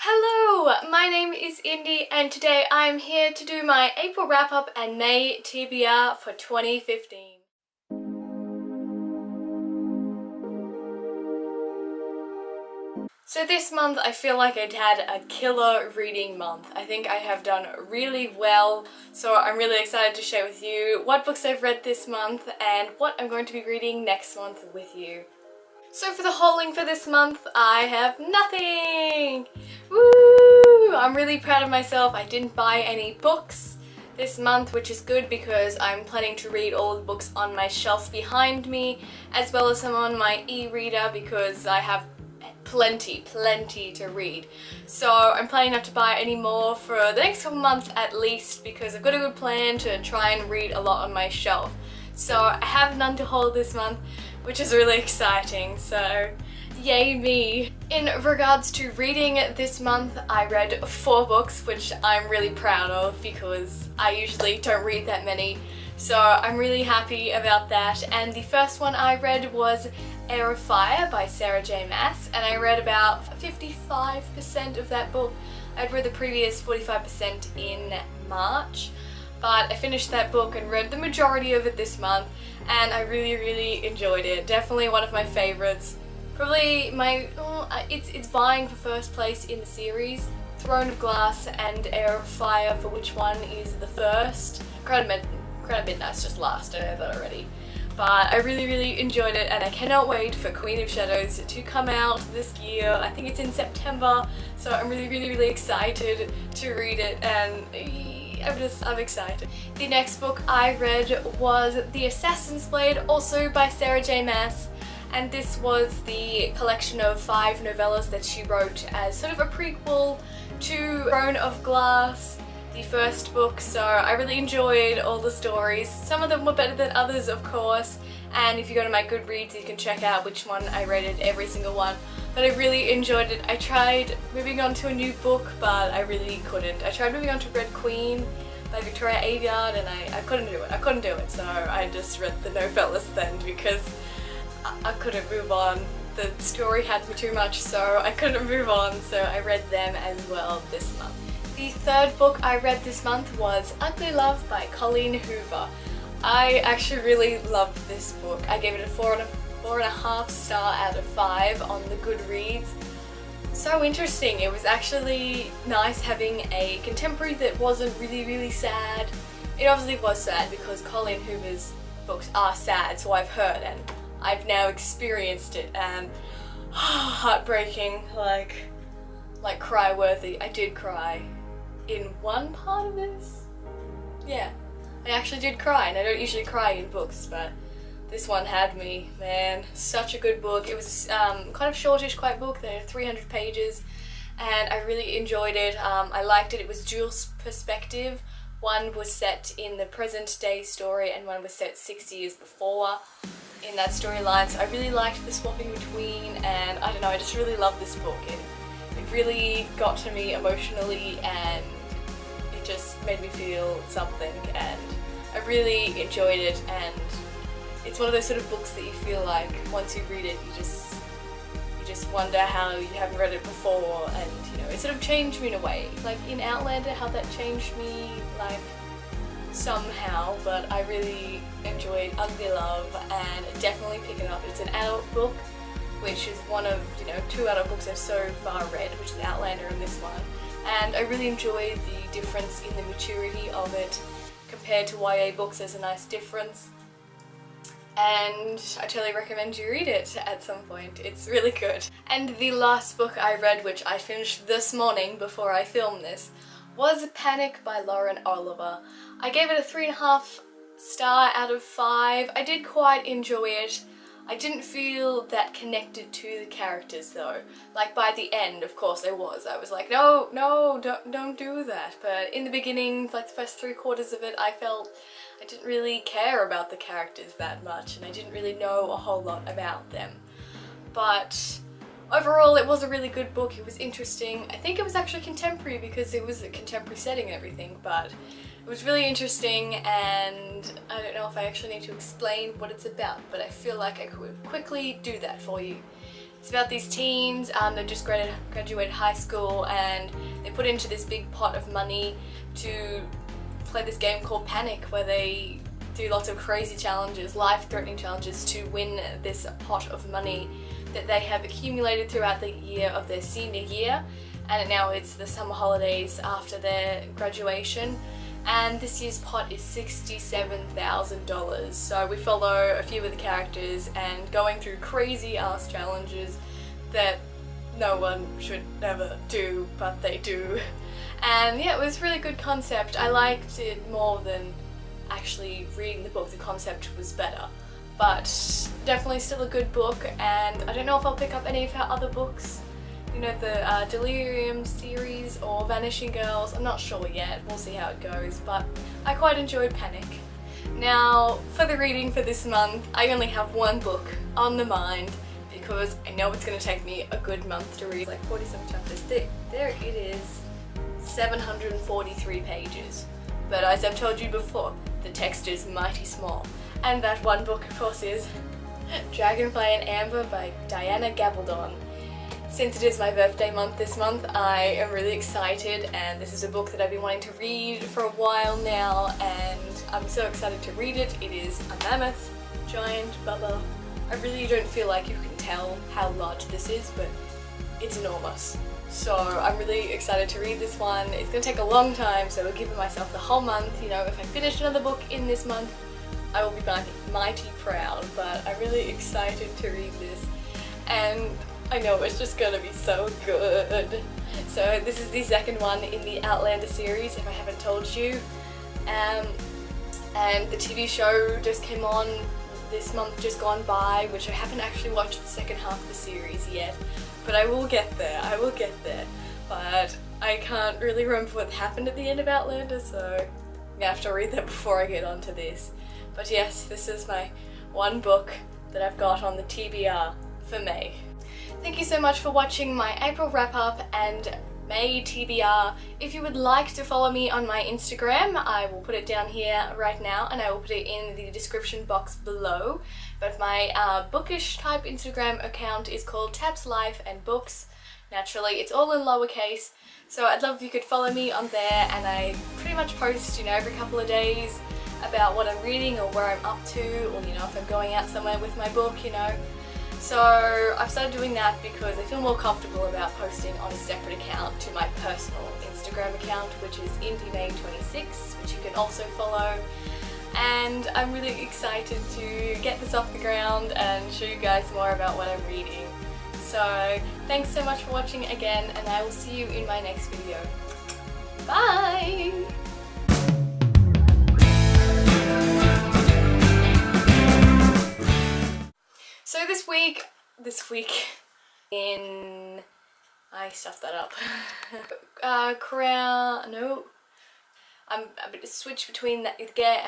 Hello, my name is Indy and today I am here to do my April wrap-up and May TBR for 2015. So this month I feel like I'd had a killer reading month. I think I have done really well, so I'm really excited to share with you what books I've read this month and what I'm going to be reading next month with you. So for the hauling for this month, I have nothing! Woo! I'm really proud of myself. I didn't buy any books this month, which is good because I'm planning to read all the books on my shelf behind me, as well as some on my e-reader because I have plenty to read. So I'm planning not to buy any more for the next couple months at least because I've got a good plan to try and read a lot on my shelf. So I have none to haul this month, which is really exciting, so yay me. In regards to reading this month, I read 4 books, which I'm really proud of because I usually don't read that many, so I'm really happy about that. And the first one I read was Air of Fire by Sarah J. Maas, and I read about 55% of that book. I'd read the previous 45% in March, but I finished that book and read the majority of it this month, and I really enjoyed it. Definitely one of my favourites. Probably it's vying for first place in the series. Throne of Glass and Air of Fire, for which one is the first. Crown of Midnight's just last, I know that already. But I really enjoyed it, and I cannot wait for Queen of Shadows to come out this year. I think it's in September, so I'm really excited to read it, and I'm excited. The next book I read was The Assassin's Blade, also by Sarah J. Maas, and this was the collection of 5 novellas that she wrote as sort of a prequel to Throne of Glass, the first book, so I really enjoyed all the stories. Some of them were better than others, of course, and if you go to my Goodreads you can check out which one I rated every single one, but I really enjoyed it. I tried moving on to a new book, but I really couldn't. I tried moving on to Red Queen by Victoria Aveyard, and I couldn't do it, so I just read the novellas then because I couldn't move on. The story had me too much, so I couldn't move on, so I read them as well this month. The third book I read this month was Ugly Love by Colleen Hoover. I actually really loved this book. I gave it a 4.5 star out of 5 on the Goodreads. So interesting. It was actually nice having a contemporary that wasn't really sad. It obviously was sad because Colleen Hoover's books are sad, so I've heard, and I've now experienced it, and heartbreaking, like cry-worthy. I did cry in one part of this. Yeah, I actually did cry, and I don't usually cry in books, but this one had me, man. Such a good book. It was kind of shortish, quite book. There are 300 pages, and I really enjoyed it. I liked it. It was dual perspective. One was set in the present day story, and one was set 60 years before in that storyline. So I really liked the swapping between, and I don't know, I just really love this book. It really got to me emotionally, and it just made me feel something, and I really enjoyed it. And it's one of those sort of books that you feel like once you read it, you just wonder how you haven't read it before, and you know, it sort of changed me in a way. Like in Outlander, how that changed me, like somehow, but I really enjoyed Ugly Love and definitely pick it up. It's an adult book, which is one of, 2 adult books I've so far read, which is Outlander and this one. And I really enjoyed the difference in the maturity of it compared to YA books. There's a nice difference, and I totally recommend you read it at some point. It's really good. And the last book I read, which I finished this morning before I filmed this, was Panic by Lauren Oliver. I gave it a 3.5 star out of 5. I did quite enjoy it. I didn't feel that connected to the characters though. Like by the end, of course I was like, no, don't do that. But in the beginning, like the first 3/4 of it, I felt I didn't really care about the characters that much, and I didn't really know a whole lot about them. But overall, it was a really good book. It was interesting. I think it was actually contemporary because it was a contemporary setting and everything, but it was really interesting, and I don't know if I actually need to explain what it's about, but I feel like I could quickly do that for you. It's about these teens, they just graduated high school, and they put into this big pot of money to play this game called Panic, where they do lots of crazy challenges, life-threatening challenges, to win this pot of money that they have accumulated throughout the year of their senior year. And now it's the summer holidays after their graduation, and this year's pot is $67,000. So we follow a few of the characters and going through crazy ass challenges that no one should never do, but they do. And yeah, it was a really good concept. I liked it more than actually reading the book. The concept was better, but definitely still a good book, and I don't know if I'll pick up any of her other books. You know, the Delirium series or Vanishing Girls. I'm not sure yet, we'll see how it goes, but I quite enjoyed Panic. Now, for the reading for this month, I only have one book on the mind because I know it's going to take me a good month to read. Like 40-some chapters. There it is, 743 pages. But as I've told you before, the text is mighty small. And that one book, of course, is Dragonfly and Amber by Diana Gabaldon. Since it is my birthday month this month, I am really excited, and this is a book that I've been wanting to read for a while now, and I'm so excited to read it. It is a mammoth, giant, bubba. I really don't feel like you can tell how large this is, but it's enormous. So I'm really excited to read this one. It's going to take a long time, so I'll give myself the whole month. You know, if I finish another book in this month, I will be mighty proud, but I'm really excited to read this. And I know it's just gonna be so good. So this is the second one in the Outlander series, if I haven't told you. And the TV show just came on this month just gone by, which I haven't actually watched the second half of the series yet. But I will get there, But I can't really remember what happened at the end of Outlander, so I'm gonna have to read that before I get onto this. But yes, this is my one book that I've got on the TBR for May. Thank you so much for watching my April wrap-up and May TBR. If you would like to follow me on my Instagram, I will put it down here right now, and I will put it in the description box below. But my bookish type Instagram account is called Tabs Life and Books. Naturally, it's all in lowercase, so I'd love if you could follow me on there, and I pretty much post, you know, every couple of days about what I'm reading or where I'm up to, or, you know, if I'm going out somewhere with my book, you know. So I've started doing that because I feel more comfortable about posting on a separate account to my personal Instagram account, which is IndieMain26, which you can also follow. And I'm really excited to get this off the ground and show you guys more about what I'm reading. So thanks so much for watching again, and I will see you in my next video. Bye! So this week, I stuffed that up. I'm a bit switch between that, okay,